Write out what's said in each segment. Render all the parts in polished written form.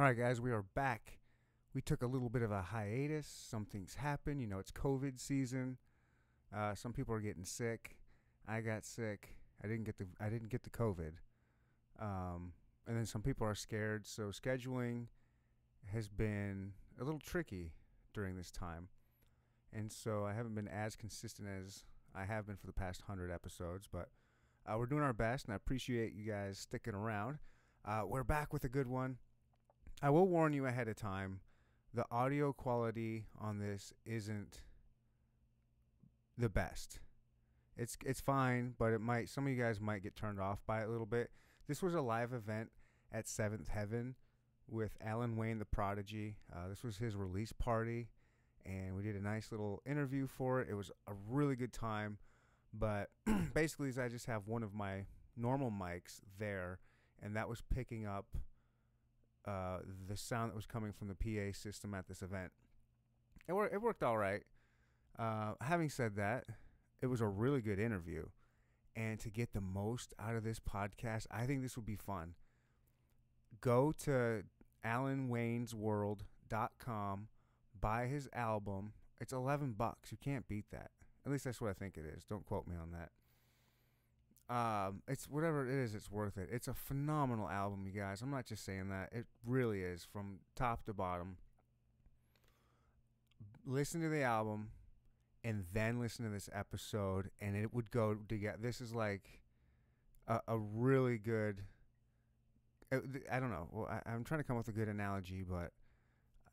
All right, guys, we are back. We took a little bit of a hiatus. Some things happen. You know, it's COVID season. Some people are getting sick. I got sick. I didn't get the COVID. And then some people are scared. So scheduling has been a little tricky during this time. And so I haven't been as consistent as I have been for the past 100 episodes. But we're doing our best, and I appreciate you guys sticking around. We're back with a good one. I will warn you ahead of time, the audio quality on this isn't the best. It's fine, but some of you guys might get turned off by it a little bit. This was a live event at Seventh Heaven with Alan Wayne, the Prodigy. This was his release party, and we did a nice little interview for it. It was a really good time, but basically I just have one of my normal mics there, and that was picking up the sound that was coming from the PA system at this event. It worked all right. Having said that, it was a really good interview. And to get the most out of this podcast, I think this would be fun. Go to alanwaynesworld.com, buy his album. It's $11. You can't beat that. At least that's what I think it is. Don't quote me on that. It's whatever it is, it's worth it. It's a phenomenal album, you guys. I'm not just saying that. It really is, from top to bottom. Listen to the album and then listen to this episode, and it would go together. This is like a really good, I don't know. Well, I'm trying to come up with a good analogy, but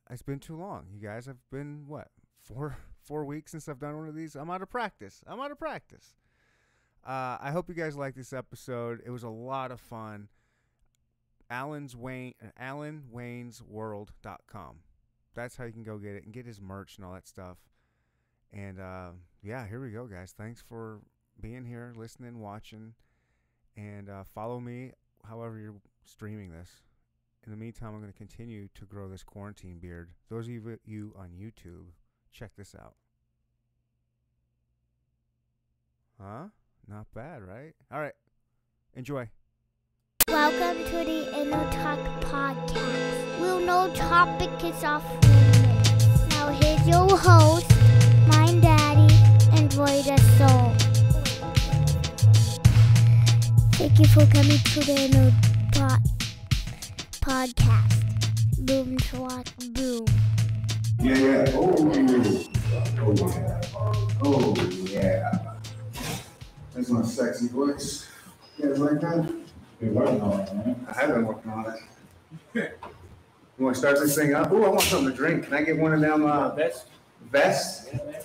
it's been too long. You guys have been, what, four weeks since I've done one of these? I'm out of practice. I hope you guys like this episode. It was a lot of fun. alanwaynesworld.com. That's how you can go get it and get his merch and all that stuff. And yeah, here we go, guys. Thanks for being here, listening, watching, and follow me however you're streaming this. In the meantime, I'm going to continue to grow this quarantine beard. Those of you on YouTube, check this out. Huh? Not bad, right? All right. Enjoy. Welcome to the Inner Talk Podcast. We'll no topic is off limits. Now here's your host, Mind Daddy, and Roy the Soul. Thank you for coming to the Inner Talk Podcast. Boom, talk, boom. Yeah. Oh, yeah. That's my sexy voice. You guys like that? Been working on it, man. I have been working on it. You want to start this thing up? Ooh, I want something to drink. Can I get one of them vests? Yeah, man.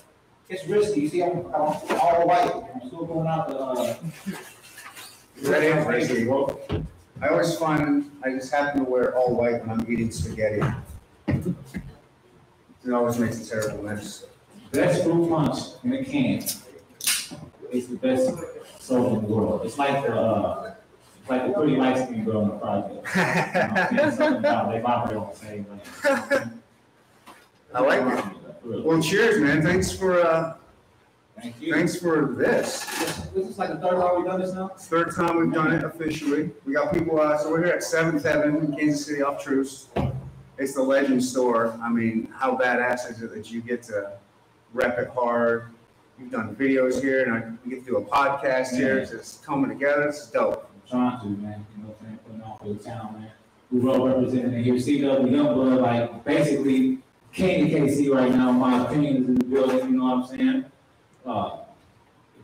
It's risky. You see, I'm all white. I'm still going out the. That is risky. I always find I just happen to wear all white when I'm eating spaghetti. It always makes a terrible mess. Best fruit punch in a can. It's the best soda in the world. It's like the pretty light skin girl in the project. Something about they vibrate on the same way. I like it. Well, cheers, man. Thanks for Thank you. thanks for this. This is like the third time we've done this now? Third time we've done it officially. We got people, so we're here at Seventh Heaven in Kansas City off Truce. It's the Legend store. I mean, how badass is it that you get to rep it hard? You've done videos here, and we get to do a podcast here. It's just coming together. It's dope. I'm trying to, man. You know what I'm saying? Putting on for the town, man. We well represented here. CW Youngblood, like basically King of KC right now. My opinion is in the building. You know what I'm saying?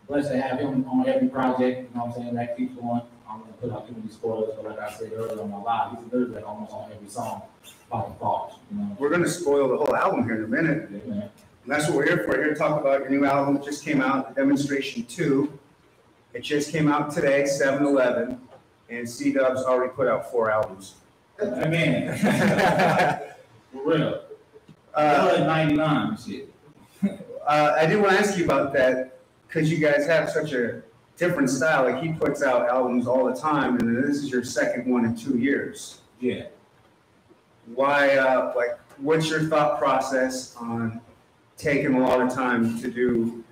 Blessed to have him on every project. You know what I'm saying? That keeps going. I'm gonna put out too many spoilers, but like I said earlier on my live, he's literally like almost on every song by default. You know? We're gonna spoil the whole album here in a minute. Yeah, man. And that's what we're here for. We're here to talk about your new album that just came out, Demonstration 2. It just came out today, 7/11, and C-Dub's already put out 4 albums. I mean, for real. 99 and shit. I did want to ask you about that because you guys have such a different style. Like, he puts out albums all the time, and this is your second one in 2 years. Yeah. Why, what's your thought process on taking a lot of time to do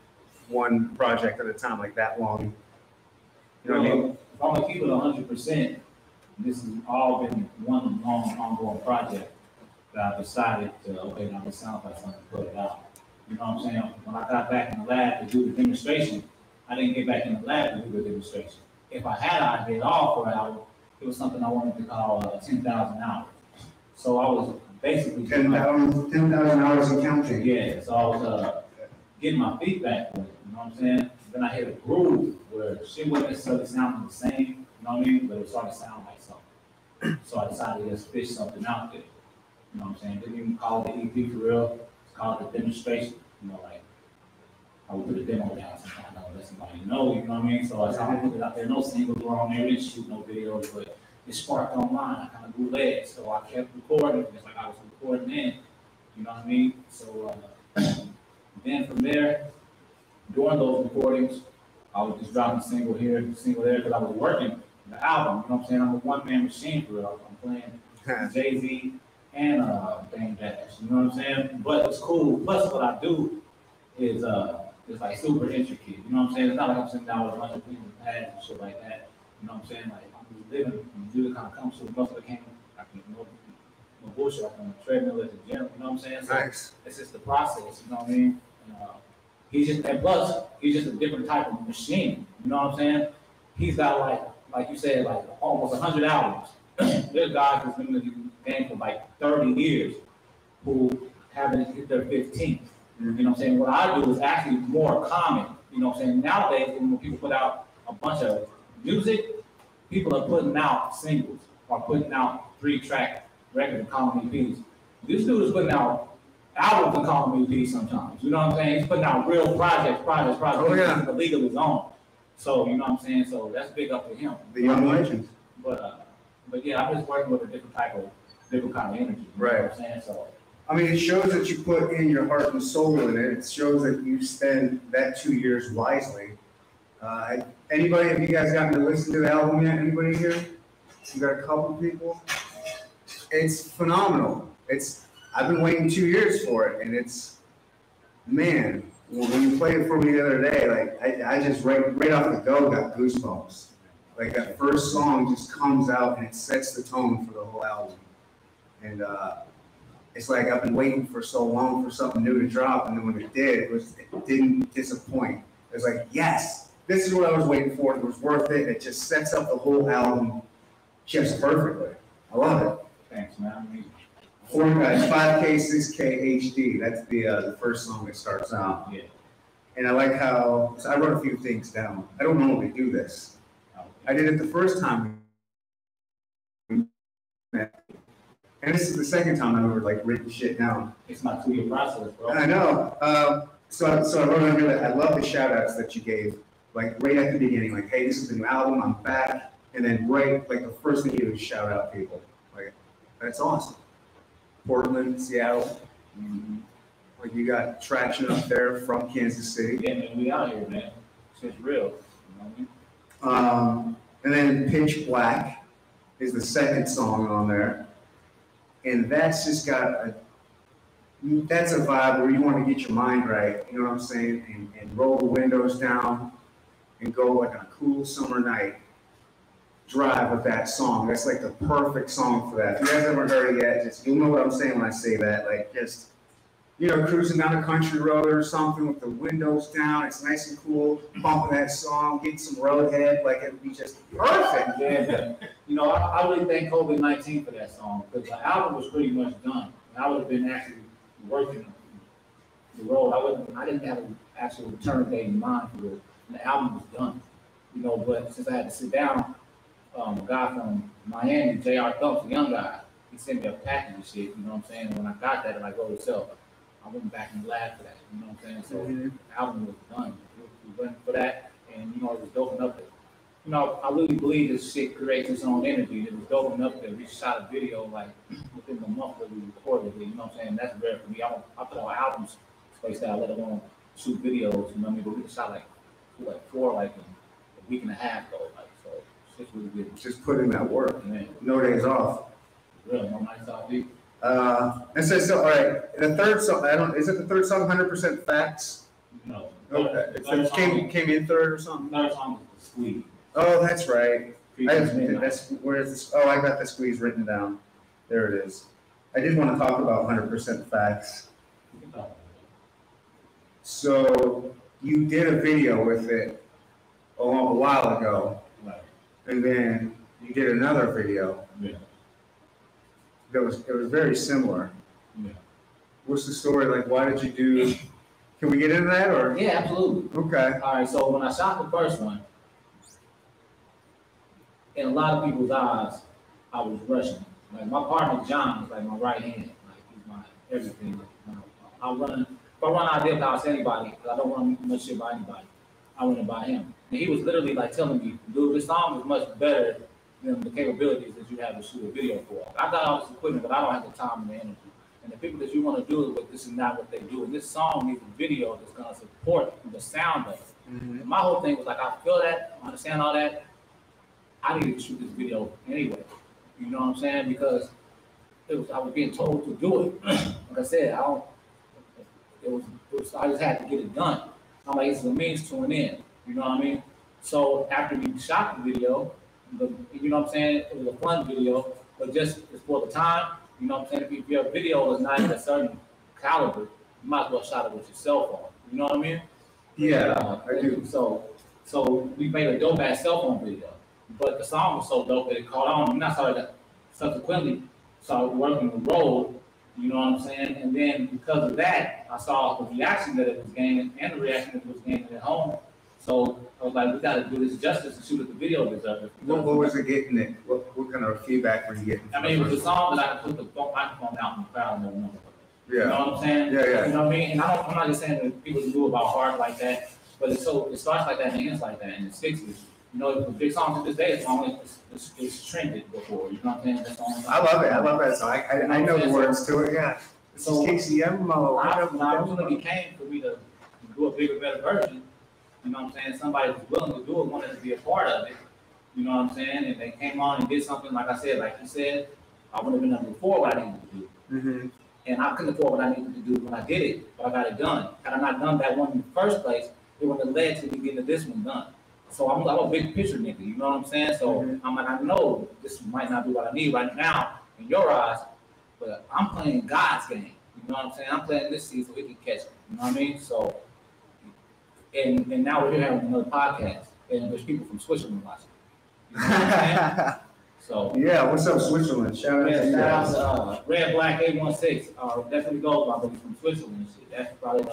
one project at a time, like that long? You know what I mean? If I'm gonna keep it 100%, This has all been one long, ongoing project that I decided to, okay, now this sounds like something to put it out. You know what I'm saying? When I got back in the lab to do the demonstration, I didn't get back in the lab to do the demonstration. If I had an idea at all for an album, it was something I wanted to call 10,000 hours. So I was basically 10,000 hours and counting. Yeah, so I was getting my feedback with it, you know what I'm saying? Then I hit a groove where shit wasn't necessarily sounding the same, you know what I mean? But it started to sound like something. So I decided to just fish something out there. You know what I'm saying? Didn't even call it the EP for real. It's called the demonstration. You know, like I would put a demo down sometimes. I would let somebody know, you know what I mean? So I started to put it out there. No singles were on there, didn't shoot no videos, but it sparked on mine. I kind of grew legs. So I kept recording, just like I was recording then. You know what I mean? So then from there, during those recordings, I was just dropping a single here, a single there, because I was working the album. You know what I'm saying? I'm a one-man machine for real. I'm playing Jay-Z and Dame Dash. You know what I'm saying? But it's cool. Plus, what I do is it's like super intricate. You know what I'm saying? It's not like I'm sitting down with a bunch of people's pads and shit like that. You know what I'm saying? Like I'm just living, and music kind of comes to most of the came. I can no bullshit. I can treadmill at the gym. You know what I'm saying? So Nice. It's just the process. You know what I mean? And, he's just, and plus, he's just a different type of machine. You know what I'm saying? He's got like you said, like almost 100 albums. There's guys who's been in the game for like 30 years who haven't hit their 15th. You know what I'm saying? What I do is actually more common. You know what I'm saying? Nowadays, when people put out a bunch of music, people are putting out singles or putting out 3-track records and calling them EPs. This dude is putting out albums and calling them EPs sometimes. You know what I'm saying? He's putting out real projects. Oh, yeah. He's the league of his own. So, you know what I'm saying? So that's big up to him. The young legend. But yeah, I'm just working with a different kind of energy. You Right. Know what I'm saying? So. I mean, it shows that you put in your heart and soul in it. It shows that you spend that 2 years wisely. Anybody, have you guys gotten to listen to the album yet? Anybody here? You got a couple people? It's phenomenal. I've been waiting 2 years for it, and man, when you played it for me the other day, like I just right off the go got goosebumps. Like that first song just comes out and it sets the tone for the whole album. And it's like I've been waiting for so long for something new to drop, and then when it did, it didn't disappoint. It was like, yes, this is what I was waiting for. It was worth it. It just sets up the whole album just perfectly. I love it. Thanks, man. 5K, 6K, HD. That's the first song that starts out. Yeah. And I like how, so I wrote a few things down. I don't normally do this. I did it the first time. And this is the second time I've ever like written shit down. It's my 2-year process, bro. I know. So I wrote on here that I love the shout outs that you gave, like right at the beginning, like, hey, this is the new album, I'm back. And then right, like the first thing you do is shout out people. Like, that's awesome. Portland, Seattle. Mm-hmm. Like you got traction up there from Kansas City. Yeah, man, we out here, man. It's real. You know what I mean? And then Pitch Black is the second song on there. And that's just got that's a vibe where you want to get your mind right, you know what I'm saying? And roll the windows down and go like on a cool summer night drive with that song. That's like the perfect song for that. If you guys haven't heard it yet, just you'll know what I'm saying when I say that. Like just, you know, cruising down a country road or something with the windows down. It's nice and cool. Bumping that song, getting some roadhead. Like it'd be just perfect. Yeah. You know, I really thank COVID-19 for that song because the album was pretty much done. I would have been actually working the road. I didn't have an actual return date in mind for it. The album was done. You know, but since I had to sit down, a guy from Miami, J.R. Thumps, a young guy, he sent me a package of shit, you know what I'm saying? When I got that and I go to sell, I went back and lab for that, you know what I'm saying? So the album was done. We went for that, and you know, it was dope enough that, you know, I really believe this shit creates its own energy. It was dope enough that we shot a video like within the month that we recorded it, you know what I'm saying? That's rare for me. I put out albums spaced out, let alone shoot videos, you know what I mean? But we shot like 4 like in a week and a half though, like so. Really good. Just put in that work. Man. No days off. Really, no nights off, dude. And so all right. The third song, is it the third song? 100% Facts. No. Okay. It came in third or something. Third song was the Squeeze. Oh, that's right. That's where's this? Oh, I got the squeeze written down. There it is. I did want to talk about 100% facts. So you did a video with it a while ago, Right. and then you did another video. Yeah. It was very similar. Yeah. What's the story like? Why did you do? Can we get into that or? Yeah, absolutely. Okay. All right, so when I shot the first one, in a lot of people's eyes, I was rushing. Like my partner John is like my right hand, like he's my everything. If I run out of deal house anybody, because I don't want much shit by anybody, I run it by him. And he was literally like telling me, dude, this song is much better than the capabilities that you have to shoot a video for. I got all this equipment, but I don't have the time and the energy. And the people that you want to do it with, this is not what they do. And this song needs a video that's going to support the sound of it. Mm-hmm. And my whole thing was like, I feel that, I understand all that. I needed to shoot this video anyway. You know what I'm saying? Because I was being told to do it. Like I said, I just had to get it done. I'm like, it's a means to an end. You know what I mean? So after we shot the video, you know what I'm saying? It was a fun video, but just for the time, you know what I'm saying? If your video is not at a certain caliber, you might as well shot it with your cell phone. You know what I mean? Yeah, I do. So we made a dope ass cell phone video, but the song was so dope that it caught on. And I started subsequently working the road. You know what I'm saying? And then because of that, I saw the reaction that it was gaining and the reaction that it was gaining at home. So I was like, we got to do this justice and shoot at the video deserves. What was it getting it? What kind of feedback were you getting? I mean, it was a song that I could put the microphone out in the crowd and never know. Yeah. You know what I'm saying? Yeah. You know what I mean? And I'm not just saying that people do about heart like that, but it starts like that and it ends like that and it sticks with you. You know, the big songs to this day, it's trended before. You know what I'm saying? That's the only I love that song. I know the words to it. Yeah. This is KCMO. The opportunity came for me to do a bigger, better version. You know what I'm saying? Somebody was willing to do it, wanted to be a part of it. You know what I'm saying? And they came on and did something, like I said, like you said, I wouldn't have been able to afford what I needed to do. Mm-hmm. And I couldn't afford what I needed to do when I did it, but I got it done. Had I not done that one in the first place, it wouldn't have led to me getting this one done. So I'm a big picture nigga, you know what I'm saying? So I'm like, I know this might not be what I need right now in your eyes, but I'm playing God's game. You know what I'm saying? I'm playing this season so he can catch me. You know what I mean? So, and now we're here having another podcast, and there's people from Switzerland watching. You know what I'm saying? So yeah, what's up, Switzerland? Shout out to you guys. Red Black Ep104. Definitely goes by, but he's from Switzerland and shit. That's probably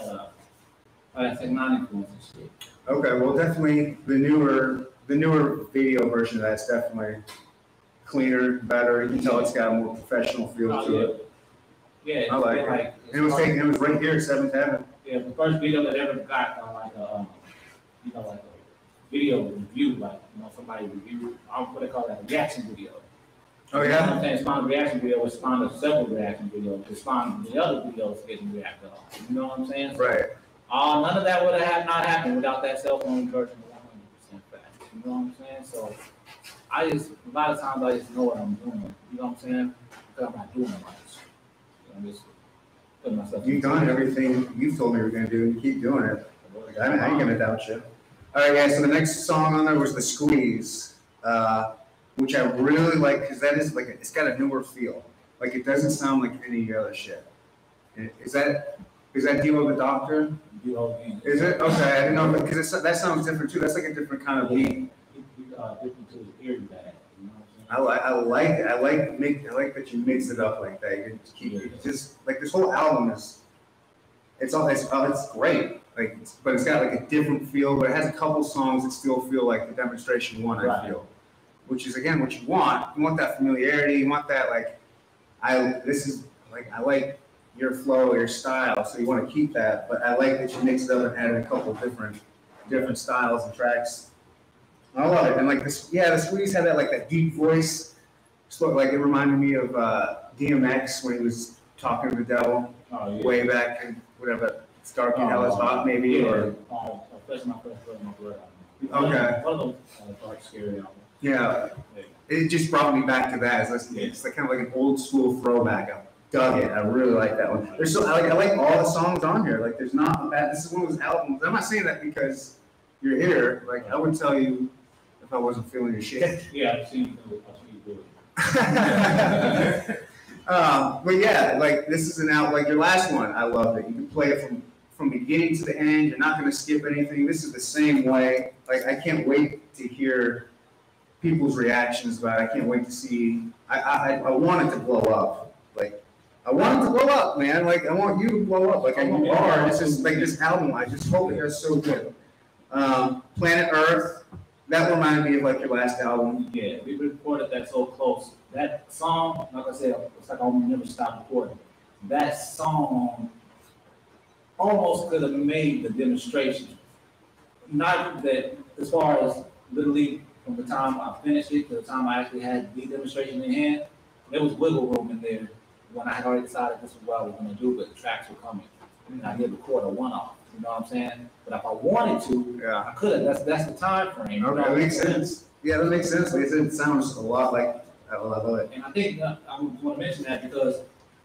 technology influence and shit. Okay, well, definitely the newer video version of that's definitely cleaner, better. You can tell it's got a more professional feel to it. Yeah, I like it. And it was right here at 7th Heaven. Yeah, the first video that I ever got on like a video review, like somebody reviewed. What they call that, a reaction video. Oh You know what yeah. I'm saying? Spawned a reaction video, which spawned several reaction videos, which spawned the other videos getting reacted on. You know what I'm saying? Right. None of that would have not happened without that cell phone version of 100% fact. You know what I'm saying? So a lot of times I just know what I'm doing. You know what I'm saying? Because I'm not doing it right. I'm just putting myself. You've done everything you've told me you're going to do, and you keep doing it. I ain't going to doubt you. All right, guys. So the next song on there was "The Squeeze," which I really like because that is like it's got a newer feel. Like it doesn't sound like any other shit. Is that Deal with the Doctor? Is it? Okay, I didn't know because that sounds different too. That's like a different kind of beat. Different to his ear bag. You know I like it. I like that you mix it up like that. You keep just like this whole album it's great. Like, but it's got like a different feel. But it has a couple songs that still feel like the Demonstration One. Right. I feel, which is again what you want. You want that familiarity. You want that I like your flow, your style. So you want to keep that. But I like that you mix it up and added a couple different styles and tracks. I love it. And like this, the Squeeze had that deep voice. Like it reminded me of DMX when he was talking to the devil way back in whatever, Stark in Hell is Hot maybe or. That's my first word, my blood. Okay. One of those dark, scary albums. Yeah. It just brought me back to that. It's like kind of like an old school throwback. I dug it. I really like that one. I like all the songs on here. Like there's not a bad. This is one of those albums. I'm not saying that because you're here. Like I would tell you. if I wasn't feeling your shit. Yeah, I've seen you do it. But yeah, like this is like your last one. I love it. You can play it from beginning to the end. You're not going to skip anything. This is the same way. Like I can't wait to hear people's reactions about it. I can't wait to see. I want it to blow up. Like I want it to blow up, man. Like I want you to blow up. Like you are. It's just like this album. I just hope it does so good. Planet Earth. That reminded me of like your last album. Yeah, we recorded that so close. That song, like I said, it's like I never stopped recording. That song almost could have made the demonstration. Not that as far as literally from the time I finished it to the time I actually had the demonstration in hand, there was wiggle room in there when I had already decided this is what I was going to do, but the tracks were coming. And I did record a one-off. You know what I'm saying? But if I wanted to, I could have. That's the time frame. Okay, that makes sense. Yeah, that makes sense. It sounds a lot like I love it. And I think I want to mention that because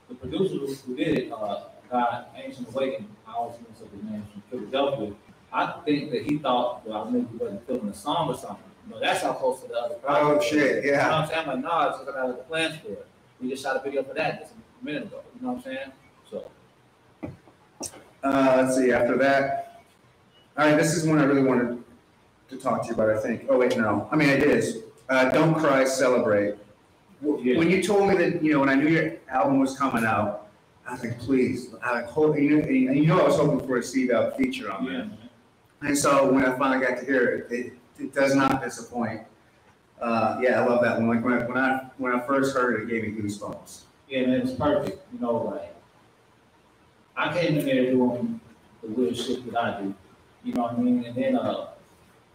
the producer who did it, God, Ancient Awakening, I always mix up his name from Philadelphia. I think that he thought that I maybe wasn't feeling the song or something. You know, that's how close to the other project. Oh shit, yeah. You know what I'm saying? I'm like, no, it's just I got the plans for it. We just shot a video for that just a minute ago. You know what I'm saying? So. Let's see, after that. All right, this is one I really wanted to talk to you about, I think. Oh, wait, no. I mean, it is. Don't Cry, Celebrate. Yeah. When you told me that, when I knew your album was coming out, I was like, please. I hope, and I was hoping for a C-Dub feature on there. And so when I finally got to hear it, it does not disappoint. Yeah, I love that one. Like when I first heard it, it gave me goosebumps. Yeah, man, it's perfect. You know, like, I came in there doing the weird shit that I do. You know what I mean? And then I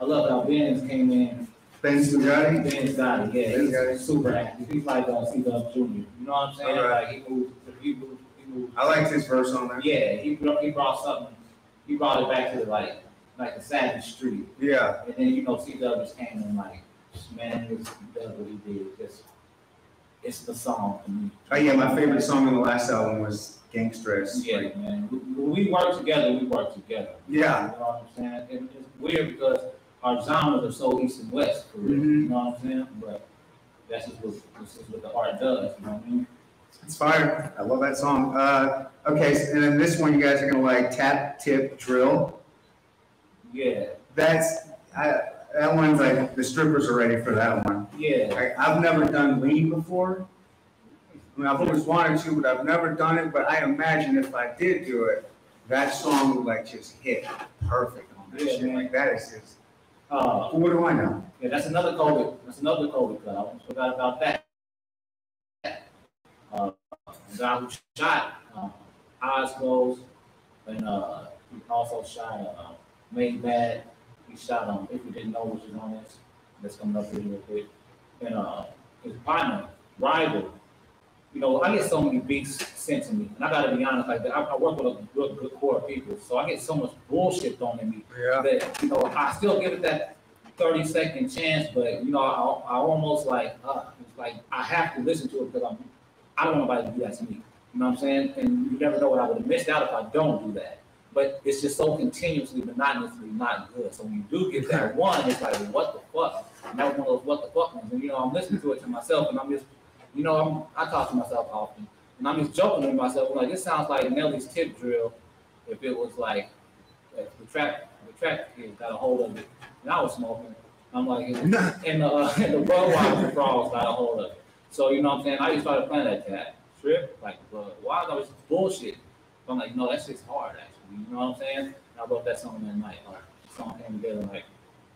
love how Benz came in. Ben's Bugatti? Ben's Bugatti, yeah. He's super active. He's like C-Dub Jr. You know what I'm saying? Right. Like he moved. I liked his verse on there. Yeah, he brought something. He brought it back to the Savage Street. Yeah. And then C-Dub just came in like, man, this does what he did. It's the song for me. Oh yeah, my favorite song on the last album was Gangstress. Yeah, man. When we work together, we work together. Yeah. You know what I'm saying? And it's weird because our genres are so east and west, for real. Mm-hmm. You know what I'm saying? But that's just what the art does. You know what I mean? It's fire. I love that song. Okay, and then this one you guys are gonna like Tap, Tip, Drill. Yeah. That one's like the strippers are ready for that one. Yeah. I've never done lean before. I mean, I've always wanted to, but I've never done it. But I imagine if I did do it, that song would like just hit perfect on that shit. Man. Like that is just. What do I know? Yeah, that's another COVID. That's another COVID cut. I almost forgot about that. The guy who shot Eyes Closed, and he also shot Made Bad. He shot If You Didn't Know, which is on this. That's coming up here real quick. And his partner, Rival. I get so many beats sent to me, and I gotta be honest, like I work with a good core of people, so I get so much bullshit thrown at me that I still give it that 30-second chance, but I almost like it's like I have to listen to it because I don't want nobody to do that to me. You know what I'm saying? And you never know what I would have missed out if I don't do that. But it's just so continuously, monotonously not good. So when you do get that one, it's like, what the fuck? And that was one of those what the fuck ones. And I'm listening to it to myself, and I'm just, I talk to myself often, and I'm just joking with myself. I'm like, this sounds like Nelly's Tip Drill if it was like the track kid got a hold of it, and I was smoking. I'm like, and the Budweiser frogs got a hold of it. So you know what I'm saying? I just started playing that cat strip like why was bullshit. So I'm like, no, that shit's hard actually. You know what I'm saying? And I wrote that song that night. The song came together like.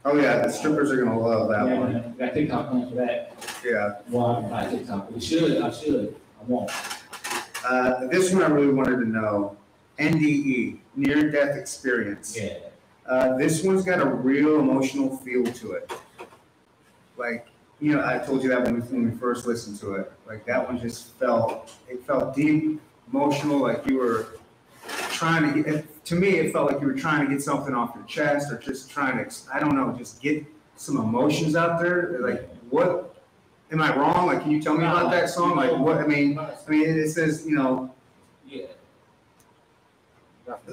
Oh yeah, the strippers are gonna love that one. Man, got TikTok plans for that. Yeah. Well, I got TikTok. I should. I won't. This one I really wanted to know. NDE, Near Death Experience. Yeah. This one's got a real emotional feel to it. Like, I told you that when we first listened to it. Like that one just felt deep, emotional, like you were trying to get, to me it felt like you were trying to get something off your chest or just trying to, I don't know, just get some emotions out there. Like what, am I wrong? Like, can you tell me about that song? Like what, I mean, it says, Yeah.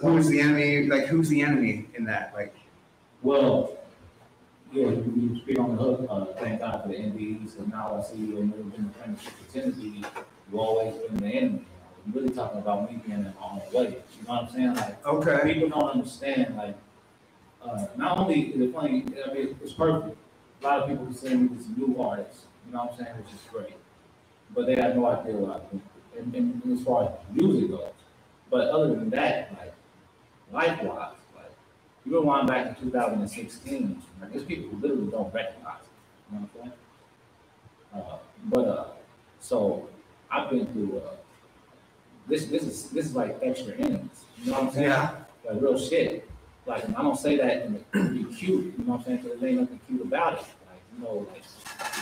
who's the enemy? Like, who's the enemy in that? Like, well, Yeah, you speak on the hook. Thank God for the NBEs, and now I see you in the friendship opportunity. You always been the enemy. You're really talking about me being in my own way. You know what I'm saying? Like, Okay. people don't understand. Like, not only is it funny, I mean, it's perfect. A lot of people say me this new artist. You know what I'm saying? Which is great, but they have no idea what I do. And as far as music goes, but other than that, like life-wise. You rewind back to 2016, like there's people who literally don't recognize it. You know what I'm saying? So I've been through this is like extra innings. You know what I'm saying? Yeah. Like real shit. Like I don't say that in the be cute. You know what I'm saying? Because there ain't nothing cute about it. Like like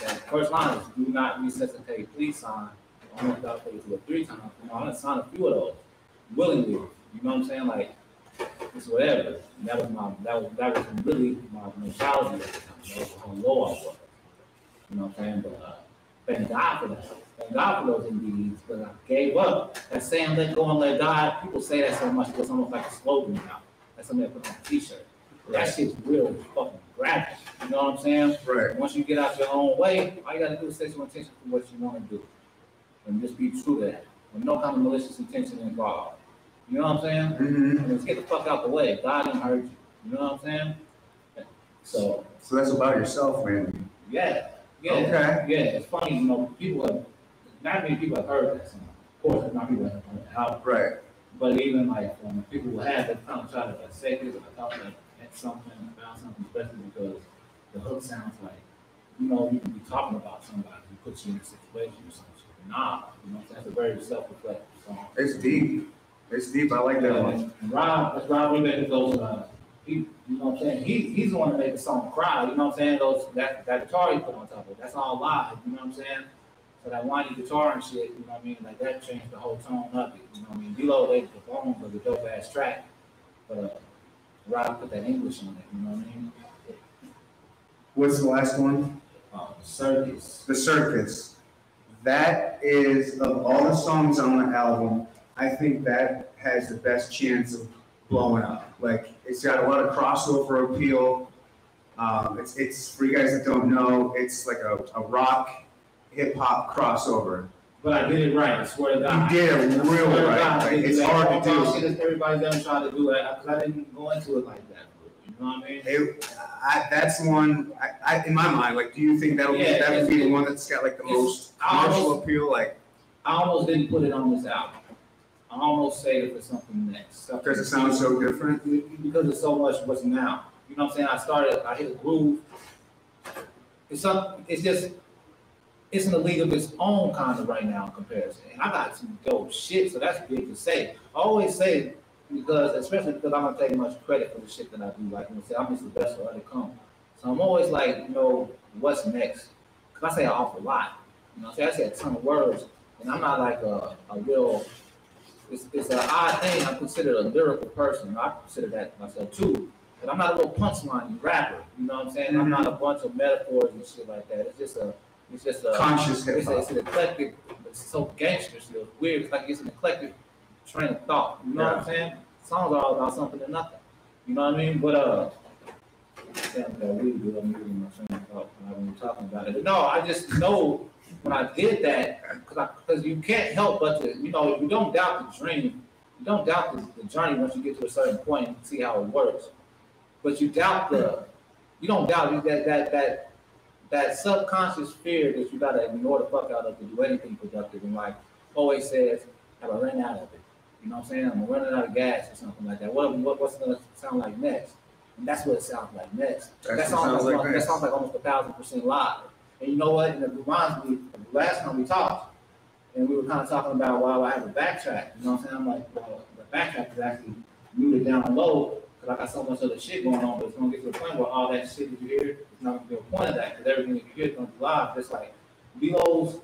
that first line is do not resuscitate, please sign. I don't know if I'll play it 3 times. I'm gonna sign a few of those willingly. You know what I'm saying? Like. It's whatever. And that was really my mentality at the time. That was how low I was. You know what I'm saying? But thank God for that. Thank God for those MDs. But I gave up. That saying let go and let God, people say that so much, it's almost like a slogan now. That's something I put on a t-shirt. That shit's real fucking graphic. You know what I'm saying? Right. Once you get out your own way, all you gotta do is set your intention for what you want to do. And just be true to that. With no kind of malicious intention involved. You know what I'm saying? Mm-hmm. And just get the fuck out the way. God didn't hurt you. You know what I'm saying? So that's about yourself, man. Yeah. Okay. Yeah. It's funny, not many people have heard that song. Of course, not people have heard it out. Right. But even like when people who have, they kind of try to say this, I thought at something about something, especially because the hook sounds like, you can be talking about somebody who puts you in a situation or something. Nah, that's a very self-reflective song. It's deep. It's deep. I like that one. And Rob Rebecca goes, you know what I'm saying? He's the one that made the song cry. You know what I'm saying? That guitar he put on top of it, that's all live. You know what I'm saying? So that whiny guitar and shit, you know what I mean? Like that changed the whole tone of it. You know what I mean? D-Lo laid the bones of the dope ass track, but Rob put that English on it. You know what I mean? What's the last one? Circus. The Circus. That is, of all the songs on the album, I think that has the best chance of blowing up. Like, it's got a lot of crossover appeal. It's for you guys that don't know, it's like a rock hip hop crossover. But I did it right. I swear to God. You did it real right. Like, it's hard to do. Shit everybody's ever tried to do it because I didn't go into it like that. You know what I mean? That's one. In my mind, like, do you think that would be the one that's got like the most commercial appeal? Like, I almost didn't put it on this album. I almost saved it for something next. Because it sounds so different? Because it's so much what's now. You know what I'm saying? I hit a groove. It's in a league of its own kind of right now in comparison. And I got some dope shit, so that's big to say. I always say, especially because I don't take much credit for the shit that I do. Like, I'm just the best for other come. So I'm always like, what's next? Because I say an awful lot. I say a ton of words. And I'm not like a real... It's an odd thing. I'm considered a lyrical person. I consider that myself too. But I'm not a little punchline rapper. You know what I'm saying? Mm-hmm. I'm not a bunch of metaphors and shit like that. It's just a conscious hip hop. It's an eclectic. It's so gangster still. It's weird. It's like it's an eclectic train of thought. You know what I'm saying? Songs are all about something and nothing. You know what I mean? But damn, that weed do. I'm using my train of thought when we're talking about it. But no, I just know. When I did that, because you can't help but to, you don't doubt the dream, you don't doubt the journey once you get to a certain point and see how it works. But you don't doubt that subconscious fear that you gotta ignore the fuck out of to do anything productive. And like always says, have I run out of it? You know what I'm saying? I'm running out of gas or something like that. What's gonna sound like next? And that's what it sounds like next. That sounds like almost 1,000% live. And you know what? And it reminds me of the last time we talked, and we were kind of talking about why I have a backtrack. You know what I'm saying? I'm like, well, the backtrack is actually muted down low because I got so much other shit going on, but it's going to get to a point where all that shit that you hear is not going to be a point of that because everything that you hear is going to be live. Just like D-Lo's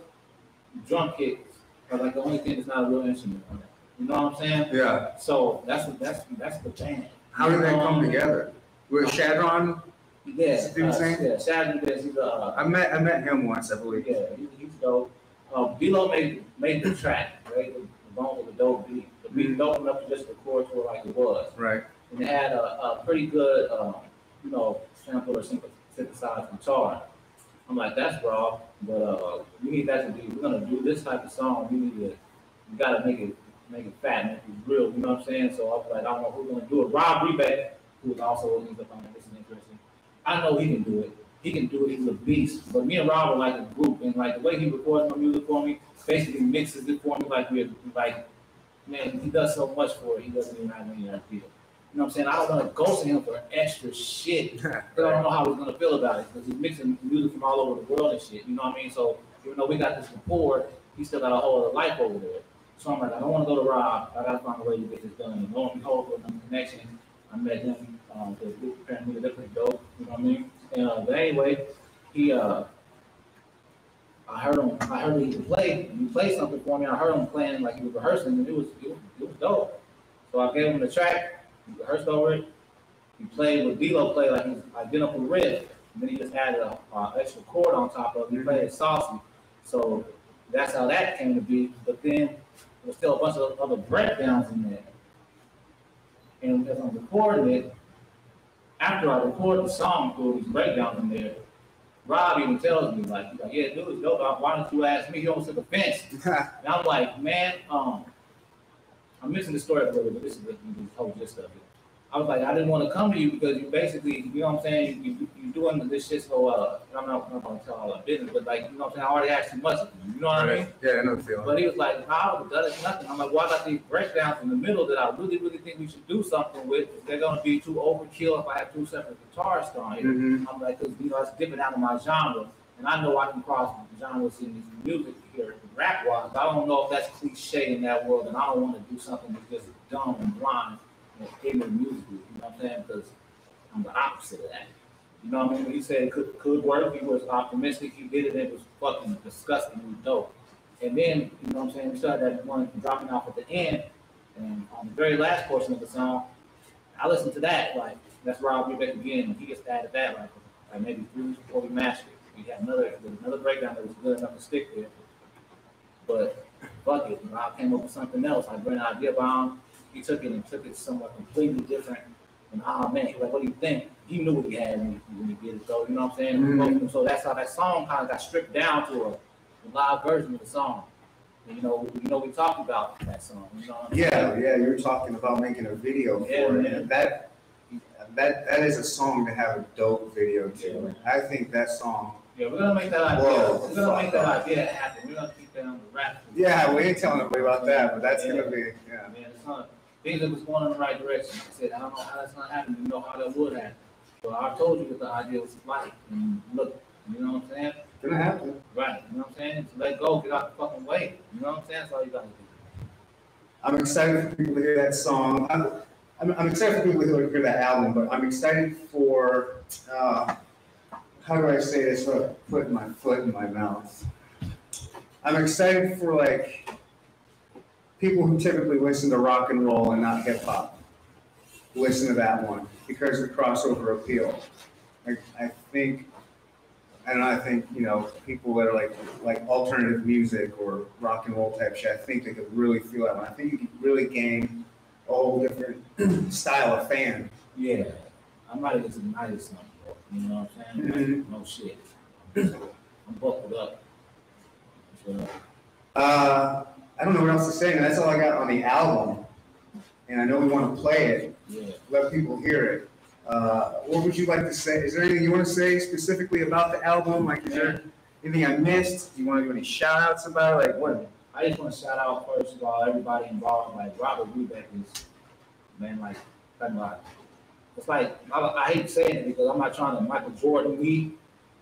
drum kicks are like the only thing that's not a real instrument on it. You know what I'm saying? Yeah. So that's the band. How did that come together? With Shadron? Yeah, Shadron is I met him once, I believe. Yeah, he's dope. D-Lo made the track, right? The bones of the dope beat. The beat dope enough to just record to it like it was. Right. And it had a pretty good, sample or synthesized guitar. I'm like, that's raw, but we need that to be. We're gonna do this type of song. We gotta make it fat, make it real. You know what I'm saying? So I was like, I don't know who's gonna do it. Rob Rebeck, who is also ends up on this is interesting. I know he can do it. He can do it. He's a beast. But me and Rob are like a group, and like the way he records my music for me, basically mixes it for me. Like we're like, man, he does so much for it. He doesn't even have any idea. You know what I'm saying? I don't want to go to him for extra shit because I don't know how he's gonna feel about it because he's mixing music from all over the world and shit. You know what I mean? So even though we got this rapport, he still got a whole other life over there. So I'm like, I don't want to go to Rob. I gotta find a way to get this done. And lo and behold, with the connection, I met him. The group apparently they're pretty dope. You know what I mean? And but anyway, he I heard he played something for me. I heard him playing like he was rehearsing, and it was dope. So I gave him the track. He rehearsed over it. He played with D-Lo played like his identical riff. And then he just added an extra chord on top of it. He played it saucy. So that's how that came to be. But then there was still a bunch of other breakdowns in there. And as I'm recording it, after I record the song through these breakdowns in there, Rob even tells me, like, yeah, dude, it's dope. Why don't you ask me? He almost took offense. And I'm like, man, I'm missing the story a little bit, but this is the whole gist of it. I was like, I didn't want to come to you because you basically, you know what I'm saying, you doing this shit so, I'm not going to tell all our business, but like, you know what I'm saying, I already asked too much of you, you know what I mean? Yeah, I know the feeling. But he was like, how? That is nothing. I'm like, well, I got these breakdowns in the middle that I really, really think we should do something with. They're going to be too overkill if I have two separate guitarists on here. Mm-hmm. I'm like, because, you know, it's dipping out of my genre. And I know I can cross genres in this music here, rap-wise. I don't know if that's cliche in that world, and I don't want to do something that's just dumb and blind and ignorant musically. You know what I'm saying? Because I'm the opposite of that. You know what I mean? When he said it could work, he was optimistic. He did it. It was fucking disgustingly dope. And then, you know what I'm saying? We started that one dropping off at the end, and on the very last portion of the song, I listened to that. Like that's Rob Rebeck again, and he just added that like maybe 3 weeks before we mastered it. We had another breakdown that was good enough to stick there. But fuck it, Rob came up with something else. I ran an idea about him. He took it somewhere completely different. And man, he was like, what do you think? He knew what he had when he did it, so you know what I'm saying? Mm-hmm. So that's how that song kind of got stripped down to a live version of the song. And, you know, we talked about that song. You know what I'm saying? Yeah, you were talking about making a video for it. And that is a song to have a dope video to. Yeah. I think that song. Yeah, we're gonna make that idea. We're gonna make that idea happen. We're gonna keep that on the rap. Yeah, we ain't telling nobody about that, but that's gonna be Man, it's not things that was going in the right direction. I said, I don't know how that's gonna happen. You know how that would happen. So I told you what the idea was like. And look, you know what I'm saying? It's gonna happen. Right. You know what I'm saying? So let go, get out the fucking way. You know what I'm saying? That's all you gotta do. I'm excited for people to hear that song. I'm excited for people to hear that album, but I'm excited for how do I say this without putting my foot in my mouth? I'm excited for like people who typically listen to rock and roll and not hip hop. Listen to that one because of the crossover appeal. I think, you know, people that are like alternative music or rock and roll type shit, I think they could really feel that one. I think you could really gain a whole different style of fan. Yeah, I'm not even tonight or something. You know what I'm saying? Mm-hmm. No shit. I'm buckled up. So, I don't know what else to say. That's all I got on the album. And I know we want to play it. Yeah. Let people hear it. What would you like to say? Is there anything you want to say specifically about the album? Like, is there anything I missed? Do you want to do any shout outs about it? Like, what? I just want to shout out, first of all, everybody involved. Like, Robert Rebeck is, man, like, it's like, I hate saying it because I'm not trying to Michael Jordan me,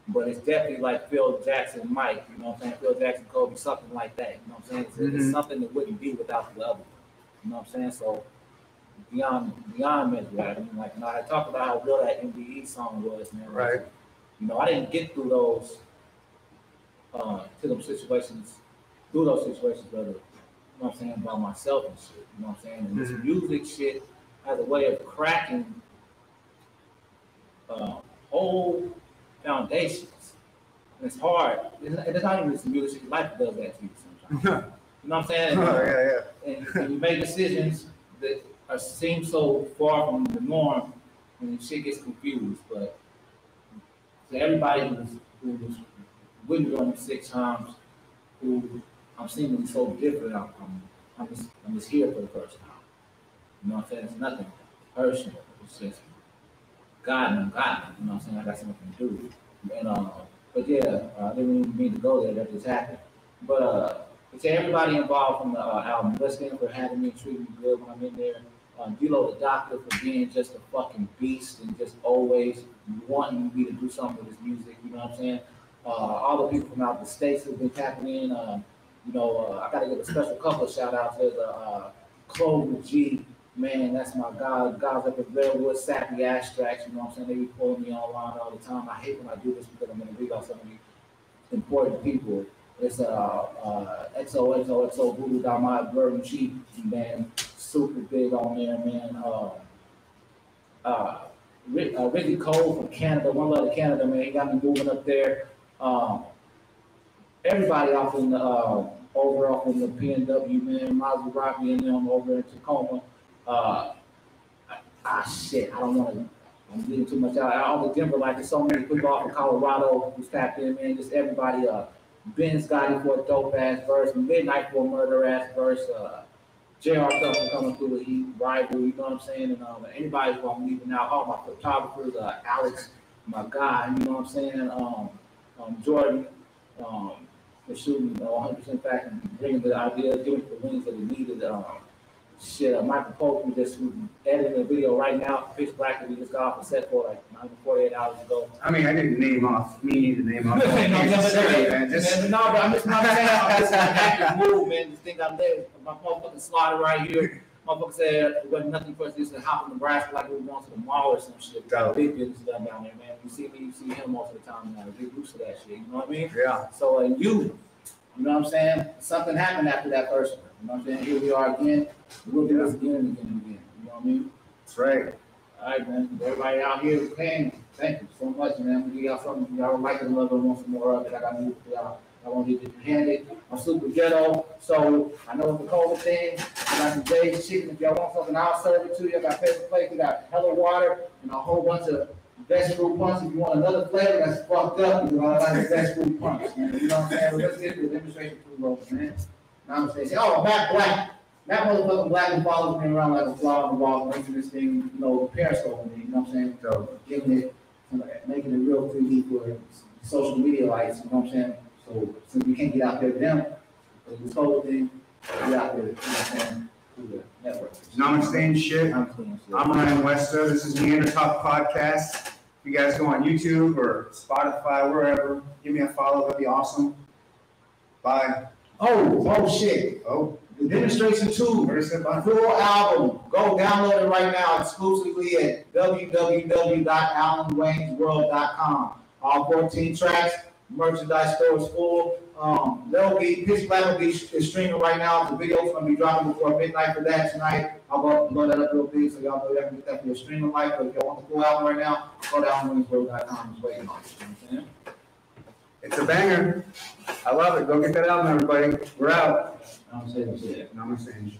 but it's definitely like Phil Jackson, Mike, you know what I'm saying? Phil Jackson, Kobe, something like that. You know what I'm saying? It's something that wouldn't be without the other. You know what I'm saying? So beyond measure, I mean, like, you know, I talked about how real that MBE song was, man. Right. Like, you know, I didn't get through those situations, brother. You know what I'm saying? By myself and shit. You know what I'm saying? And this music shit has a way of cracking whole foundations. And it's hard. It's not even this music shit. Life does that to you sometimes. You know what I'm saying? And you make decisions that seem so far from the norm, and shit gets confused. But to everybody who was with me on the 6 times, who I'm seemingly so different. I'm just here for the first time. You know what I'm saying? It's nothing personal. It's just God and God. You know what I'm saying? I got something to do. And but yeah, I didn't even mean to go there. That just happened. But to everybody involved from the album, listening for having me, treating me good when I'm in there. D-Lo the Doctor for being just a fucking beast and just always wanting me to do something with his music. You know what I'm saying? All the people from out the States who've been tapping in. I got to give a special couple of shout outs. There's Clover G. Man, that's my guy. Guys up at Redwood, Sappy Abstracts. You know what I'm saying? They be pulling me online all the time. I hate when I do this because I'm going to read off some of these important people. It's XOXOXO Voodoo Dama Burden Chief, man, super big on there, man. Ricky Cole from Canada, One Love to Canada, man, he got me moving up there. Everybody off in the over off in the PNW, man, Maserati and them over in Tacoma. Shit, I don't want to. I'm getting too much out. All the Denver, like there's so many people off in Colorado who's tapped in, man. Just everybody. Ben Scotty for a dope ass verse, Midnight for a murder ass verse, JR Tucker coming through with Heat, Rival, you know what I'm saying? And anybody who I'm leaving out, all my photographers, Alex, my guy, you know what I'm saying? Jordan, for shooting 100% fact and bringing the idea, giving the wings that he needed. Michael Polk, who just editing a video right now, Pitch Black, that we just got off the set for like 48 hours ago. I mean, I didn't name off. Me need to name off. But I'm just not saying I'm just happy to move, man. Just think I'm there. My motherfucking slaughter right here. Motherfucker said it wasn't nothing for us just to hop in Nebraska like we were going to the mall or some shit. Big business done down there, man. You see me, you see him most of the time now. Big used to that shit. You know what I mean? Yeah. So you know what I'm saying? Something happened after that first one. You know what I'm saying? Here we are again. We'll do this again and again and again. You know what I mean? That's right. All right, man. Everybody out here is paying. Thank you so much, man. We got something y'all like it, love it, want some more of it. I got news for y'all. I want to get you handed. I'm super ghetto, so I know it's the cold thing. I got some Jay's chicken. If y'all want something, I'll serve it to you. I got paper plates. We got hella water and a whole bunch of vegetable punch. If you want another flavor that's fucked up, you know, I like the vegetable punch, man. You know what I'm saying? Well, let's get to the demonstration food rolls, man. Now I'm saying, oh, back black. That motherfucking black and follows me around like a fly on the wall, making this thing, you know, periscope me, you know what I'm saying? So giving it, making it real 3D for social media lights, you know what I'm saying? So since we can't get out there to them, this whole thing, we out there, you know what I'm saying, through the network. Namaste and shit. I'm Ryan Wester. This is the Inner Talk Podcast. If you guys go on YouTube or Spotify, wherever, give me a follow. That'd be awesome. Bye. Oh shit. Oh. The Demonstration 2, my full album. Go download it right now exclusively at www.alanwaynesworld.com. All 14 tracks, merchandise store is full. Pitch Black will be streaming right now. The video's going to be dropping before midnight for that tonight. I'll blow that up real big so y'all know that can get that for your streaming life. But if y'all want the full album right now, go to alanwaynesworld.com. It's waiting on you. It's a banger. I love it. Go get that album, everybody. We're out. I'm saying shit. Namaste.